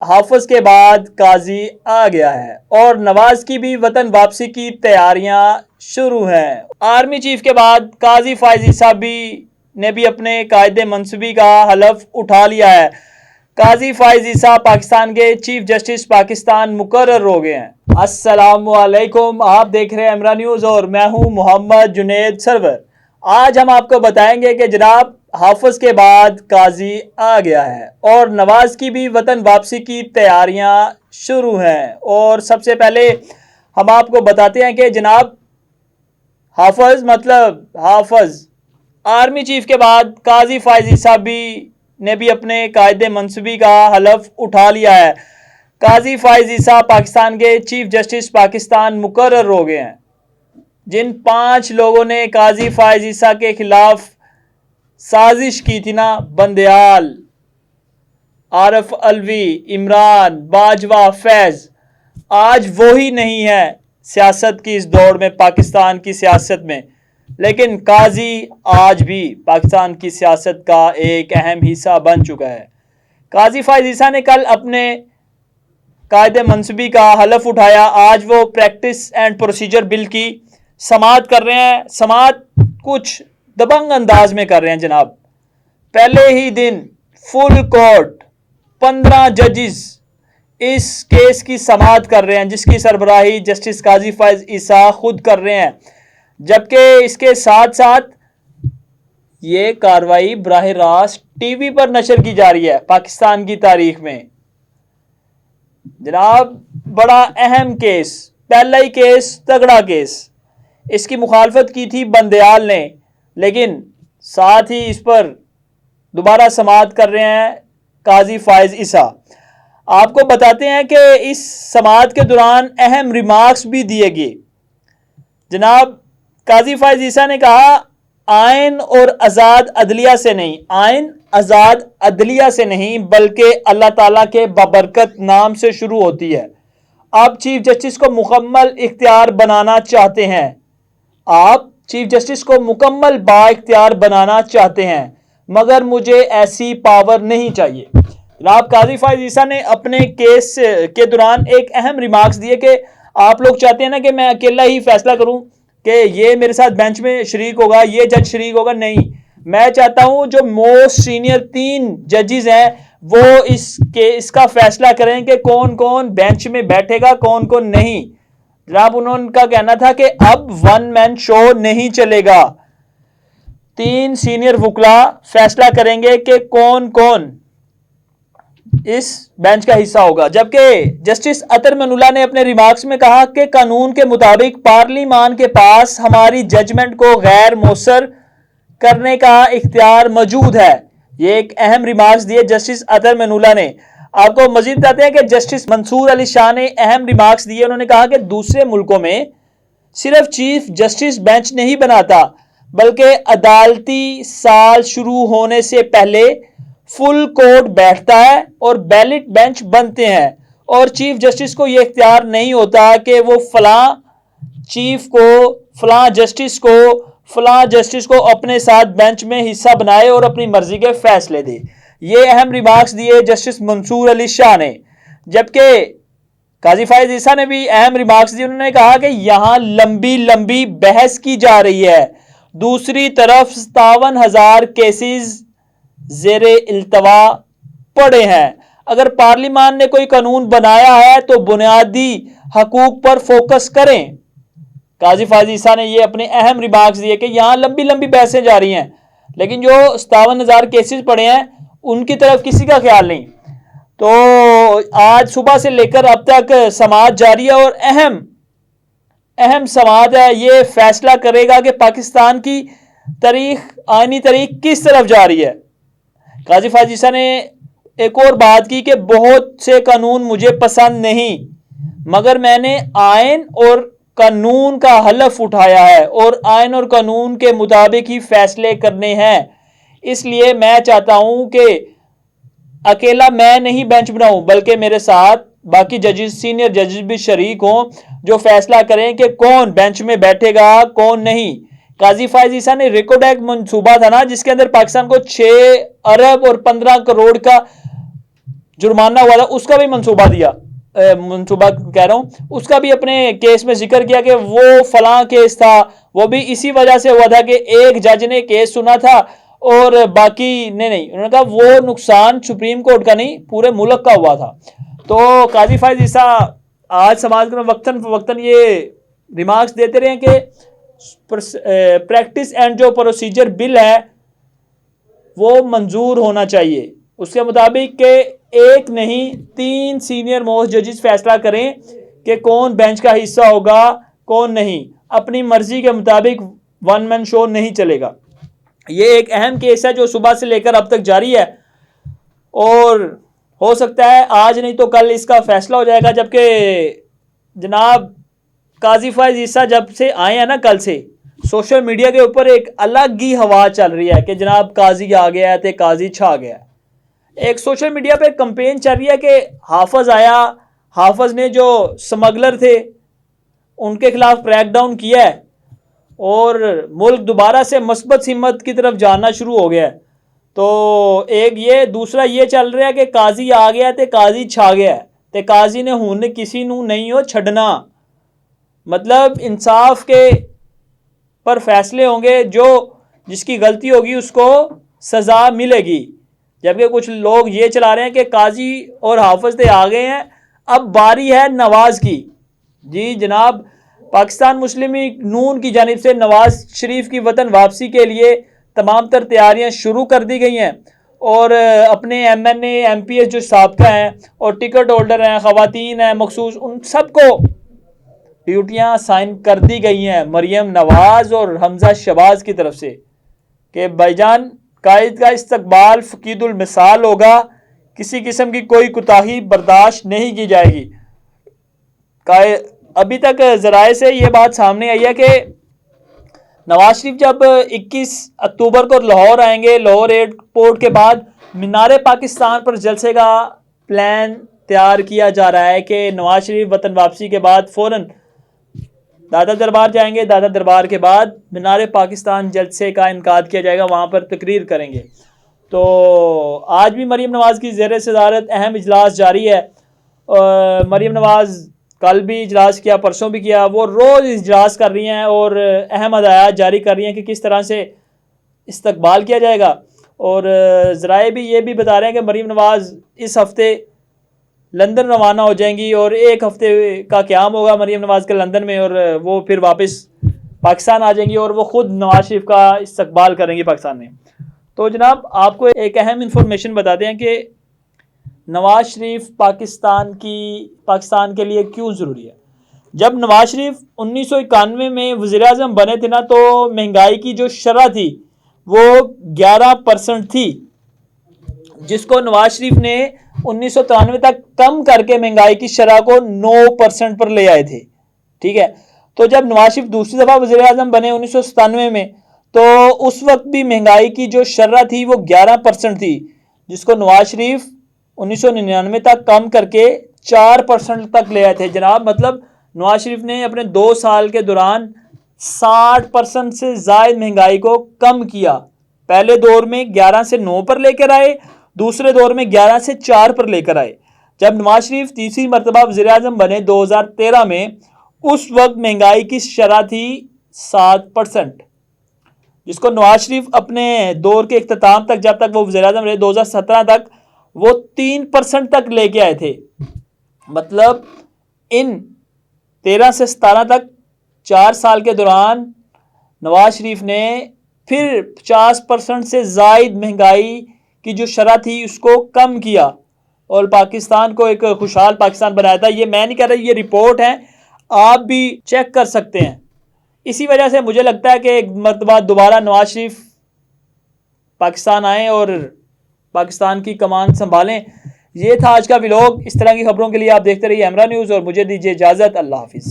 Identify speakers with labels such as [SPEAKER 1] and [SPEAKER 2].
[SPEAKER 1] हाफिज के बाद काजी आ गया है और नवाज की भी वतन वापसी की तैयारियां शुरू हैं। आर्मी चीफ के बाद काजी फायज ईसा ने भी अपने कायदे मनसबी का हलफ उठा लिया है। काजी फायज ईसा पाकिस्तान के चीफ जस्टिस पाकिस्तान मुकर्रर हो गए हैं। अस्सलामुअलैकुम, आप देख रहे हैं इमरान न्यूज़ और मैं हूं मोहम्मद जुनेद सरवर। आज हम आपको बताएंगे कि जनाब हाफिज के बाद काजी आ गया है और नवाज की भी वतन वापसी की तैयारियां शुरू हैं। और सबसे पहले हम आपको बताते हैं कि जनाब हाफिज आर्मी चीफ के बाद काजी फायज ईसा ने भी अपने कायदे मनसबी का हलफ उठा लिया है। काजी फायज ईसा पाकिस्तान के चीफ जस्टिस पाकिस्तान मुकर्रर हो गए हैं। जिन 5 लोगों ने काजी फायज ईसा के खिलाफ साजिश की थी ना, बंदयाल, आरफ अलवी, इमरान, बाजवा, फैज, आज वो ही नहीं है सियासत की इस दौड़ में, पाकिस्तान की सियासत में। लेकिन काजी आज भी पाकिस्तान की सियासत का एक अहम हिस्सा बन चुका है। काजी फायज ईसा ने कल अपने कायदे मनसबी का हलफ उठाया। आज वो प्रैक्टिस एंड प्रोसीजर बिल की समाअत कर रहे हैं। समाअत कुछ दबंग अंदाज में कर रहे हैं जनाब। पहले ही दिन फुल कोर्ट 15 जजेस इस केस की समाअत कर रहे हैं, जिसकी सरबराही जस्टिस काजी फायज ईसा खुद कर रहे हैं। जबकि इसके साथ साथ ये कार्रवाई बराह रास्त टीवी पर नशर की जा रही है। पाकिस्तान की तारीख में जनाब बड़ा अहम केस, पहला ही केस, तगड़ा केस। इसकी मुखालफत की थी बंदयाल ने, लेकिन साथ ही इस पर दोबारा समाअत कर रहे हैं काजी फायज ईसा। आपको बताते हैं कि इस समाअत के दौरान अहम रिमार्क्स भी दिए गए। जनाब काजी फायज ईसा ने कहा, आइन और आज़ाद अदलिया से नहीं, आइन आज़ाद अदलिया से नहीं, बल्कि अल्लाह ताला के बाबरकत नाम से शुरू होती है। आप चीफ जस्टिस को मुकम्मल इख्तियार बनाना चाहते हैं, आप चीफ जस्टिस को मुकम्मल बाइख्तियार बनाना चाहते हैं, मगर मुझे ऐसी पावर नहीं चाहिए। जनाब काजी फायज ईसा ने अपने केस के दौरान एक अहम रिमार्क्स दिए कि आप लोग चाहते हैं ना कि मैं अकेला ही फैसला करूं कि ये मेरे साथ बेंच में शरीक होगा, ये जज शरीक होगा। नहीं, मैं चाहता हूं जो मोस्ट सीनियर 3 जजेस हैं वो इसका फैसला करें कि कौन कौन बेंच में बैठेगा, कौन कौन नहीं। जनाब उनका कहना था कि अब वन मैन शो नहीं चलेगा। 3 सीनियर वकला फैसला करेंगे कि कौन कौन इस बेंच का हिस्सा होगा। जबकि जस्टिस अतर मनुल्लाह ने अपने रिमार्क्स में कहा कि कानून के मुताबिक पार्लिमान के पास हमारी जजमेंट को गैर मौसर करने का इख्तियार मौजूद है। ये एक अहम रिमार्क्स दिए जस्टिस अतर मनुल्लाह ने। आपको मजीद बताते हैं कि जस्टिस मंसूर अली शाह ने अहम रिमार्क्स दिए। उन्होंने कहा कि दूसरे मुल्कों में सिर्फ चीफ जस्टिस बेंच नहीं बनाता, बल्कि अदालती साल शुरू होने से पहले फुल कोर्ट बैठता है और बैलेट बेंच बनते हैं, और चीफ जस्टिस को यह इख्तियार नहीं होता कि वो फलां चीफ को, फलां जस्टिस को अपने साथ बेंच में हिस्सा बनाए और अपनी मर्जी के फैसले दे। ये अहम रिमार्क्स दिए जस्टिस मंसूर अली शाह ने। जबकि काजी फायज ईसा ने भी अहम रिमार्क्स दिए। उन्होंने कहा कि यहां लंबी लंबी बहस की जा रही है, दूसरी तरफ 57,000 केसेस जेरे इल्तवा पड़े हैं। अगर पार्लिमान ने कोई कानून बनाया है तो बुनियादी हकूक पर फोकस करें। काजी फायज ईसा ने ये अपने अहम रिमार्क्स दिए कि यहां लंबी लंबी बहसें जा रही हैं, लेकिन जो 57,000 केसेस पड़े हैं उनकी तरफ किसी का ख्याल नहीं। तो आज सुबह से लेकर अब तक समाअत जारी है और अहम समाअत है। ये फैसला करेगा कि पाकिस्तान की आईनी तारीख किस तरफ जा रही है। काजी फायज ईसा ने एक और बात की कि बहुत से कानून मुझे पसंद नहीं, मगर मैंने आइन और कानून का हलफ उठाया है और आइन और कानून के मुताबिक ही फैसले करने हैं। इसलिए मैं चाहता हूं कि अकेला मैं नहीं बेंच बनाऊं, बल्कि मेरे साथ बाकी जजेस, सीनियर जजेस भी शरीक हों, जो फैसला करें कि कौन बेंच में बैठेगा, कौन नहीं। काजी फायज ईसा ने रिकॉर्ड एक्ट मंसूबा था ना, जिसके अंदर पाकिस्तान को 6 अरब और 15 करोड़ का जुर्माना हुआ था उसका भी मंसूबा दिया, मंसूबा कह रहा हूं, उसका भी अपने केस में जिक्र किया कि वो फलां केस था, वो भी इसी वजह से हुआ था कि एक जज ने केस सुना था और बाकी ने नहीं। उन्होंने कहा वो नुकसान सुप्रीम कोर्ट का नहीं, पूरे मुल्क का हुआ था। तो काजी फायज ईसा आज समाज में वक्तन फवक्तन ये रिमार्क्स देते रहे कि प्रैक्टिस एंड जो प्रोसीजर बिल है वो मंजूर होना चाहिए। उसके मुताबिक के एक नहीं 3 सीनियर मोस्ट जजेस फैसला करें कि कौन बेंच का हिस्सा होगा कौन नहीं। अपनी मर्जी के मुताबिक वन मैन शो नहीं चलेगा। ये एक अहम केस है जो सुबह से लेकर अब तक जारी है और हो सकता है आज नहीं तो कल इसका फैसला हो जाएगा। जबकि जनाब काजी फायज ईसा जब से आए हैं ना, कल से सोशल मीडिया के ऊपर एक अलग ही हवा चल रही है कि जनाब काजी आ गया है तो काजी छा गया है। एक सोशल मीडिया पे कंपेन चल रही है कि हाफज आया, हाफज ने जो स्मगलर थे उनके खिलाफ क्रैकडाउन किया है और मुल्क दोबारा से मस्बत हिम्मत की तरफ जाना शुरू हो गया है। तो एक ये, दूसरा ये चल रहा है कि काजी आ गया तो काजी छा गया है, तो काजी ने हुन किसी नू नहीं हो छड़ना। मतलब इंसाफ के पर फैसले होंगे, जो जिसकी गलती होगी उसको सज़ा मिलेगी। जबकि कुछ लोग ये चला रहे हैं कि काजी और हाफज तो आ गए हैं, अब बारी है नवाज की। जी जनाब, पाकिस्तान मुस्लिम लीग नून की जानिब से नवाज शरीफ की वतन वापसी के लिए तमाम तर तैयारियां शुरू कर दी गई हैं और अपने MNA MPS जो साबका हैं और टिकट होल्डर हैं, ख़वातीन हैं मखसूस, उन सबको ड्यूटियां साइन कर दी गई हैं मरियम नवाज और हमजा शहबाज की तरफ से कि भाईजान कायद का इस्तकबाल फकीदुल मिसाल होगा, किसी किस्म की कोई कोताही बर्दाश्त नहीं की जाएगी। अभी तक ज़राए से ये बात सामने आई है कि नवाज शरीफ जब 21 अक्टूबर को लाहौर आएंगे, लाहौर एयरपोर्ट के बाद मीनार पाकिस्तान पर जलसे का प्लान तैयार किया जा रहा है कि नवाज शरीफ वतन वापसी के बाद फ़ौरन दादा दरबार जाएंगे, दादा दरबार के बाद मीनार पाकिस्तान जलसे का इनकाद किया जाएगा, वहाँ पर तकरीर करेंगे। तो आज भी मरीम नवाज़ की ज़ेर सदारत अहम इजलास जारी है। मरीम नवाज़ कल भी इजलास किया, परसों भी किया, वो रोज़ इजलास कर रही हैं और अहम हदायत जारी कर रही हैं कि किस तरह से इस्तकबाल किया जाएगा। और ज़राए भी ये भी बता रहे हैं कि मरीम नवाज़ इस हफ़्ते लंदन रवाना हो जाएंगी और एक हफ़्ते का क़याम होगा मरीम नवाज़ के लंदन में और वो फिर वापस पाकिस्तान आ जाएंगी और वो ख़ुद नवाज शरीफ का इस्तकबाल करेंगी पाकिस्तान में। तो जनाब आपको एक अहम इंफॉर्मेशन बताते हैं कि नवाज शरीफ पाकिस्तान के लिए क्यों ज़रूरी है। जब नवाज शरीफ 1991 में वज़ीर-ए-आज़म बने थे ना, तो महंगाई की जो शरह थी वो 11% थी, जिसको नवाज शरीफ ने 1993 तक कम करके महंगाई की शरह को 9% पर ले आए थे। ठीक है, तो जब नवाज शरीफ दूसरी दफ़ा वज़ीर-ए-आज़म बने 1997 में, तो उस वक्त भी महंगाई की जो शरह थी वो 11% थी, जिसको नवाज शरीफ 1999 तक कम करके 4% तक ले आए थे। जनाब मतलब नवाज शरीफ ने अपने 2 साल के दौरान 60% से ज़ायद महंगाई को कम किया। पहले दौर में 11 से 9 पर लेकर आए, दूसरे दौर में 11 से 4 पर लेकर आए। जब नवाज शरीफ तीसरी मरतबा वज़ीर-ए-आज़म बने 2013 में, उस वक्त महंगाई की शरह थी 7%, जिसको नवाज शरीफ अपने दौर के इख्तिताम तक, जब तक वो वज़ीर-ए-आज़म रहे 2017 तक, वो 3% तक लेके आए थे। मतलब इन 13 से 17 तक 4 साल के दौरान नवाज शरीफ ने फिर 50% से ज़ायद महंगाई की जो शरह थी उसको कम किया और पाकिस्तान को एक खुशहाल पाकिस्तान बनाया था। ये मैं नहीं कह रहा, ये रिपोर्ट है, आप भी चेक कर सकते हैं। इसी वजह से मुझे लगता है कि एक मरतबा दोबारा नवाज शरीफ पाकिस्तान आए और पाकिस्तान की कमान संभालें। ये था आज का व्लॉग। इस तरह की खबरों के लिए आप देखते रहिए हमरा न्यूज़ और मुझे दीजिए इजाज़त। अल्लाह हाफिज़।